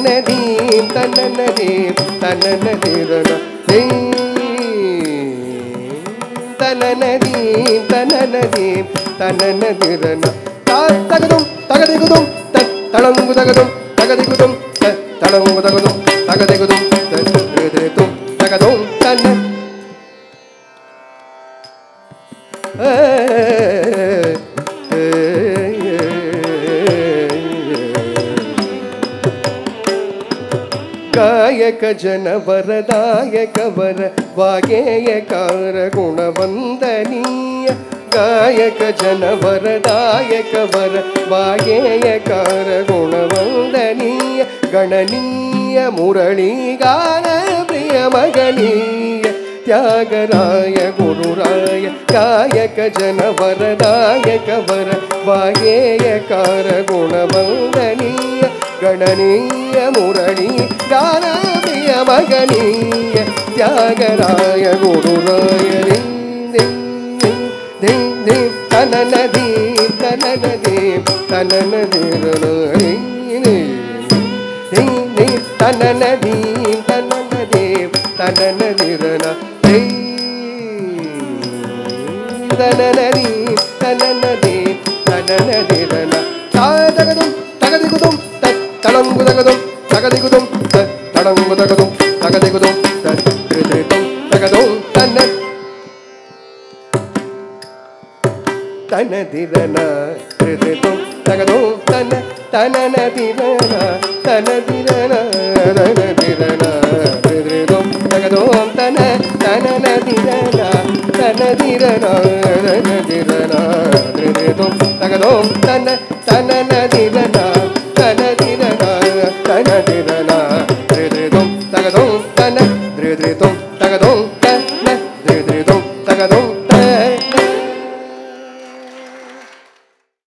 தனநதீம் தனநதீம் தனநதிரன தனநதீம் தனநதீம் தனநதிரன தகதும் தகதிகுதும் தளங்கு தகதும் தகதிகுதும் தளங்கு தகதும் தகதிகுதும் தகதும் தகதும் தன गायक जन वरदायक वर वागेयकार गुणवंदनीय गायक जन वरदायक वर वागेयकार गुणवंदनीय गणनीय मुरली गान प्रिय मगनीय त्यागराय गुरुराय गायक जन वरदायक वर वागेयकार गुणवंदनीय गणनीय मुरली गान प्रिय मगनीय त्यागराय गुरुराय तननदीम तननदीम तननदीम तननदीम तननदीम तननदीरन तननदीम तननदीम तननदीरन तगदुम तगदिगुदुम तळंगु तगदुम तगदिगुदुम तळंगु तगदुम तगदिगुदुम तगदिगुदुम तगदुम तन तनदिरन तगदुम तगदुम तन तननदिरन तनदिरन तनदिरन तगदुम तगदुम तन तननदिरन तनदिरन तनदिरन तगदुम तगदुम तन तननदिरन तनदिरन तनदिरन तगदुम तगदुम तन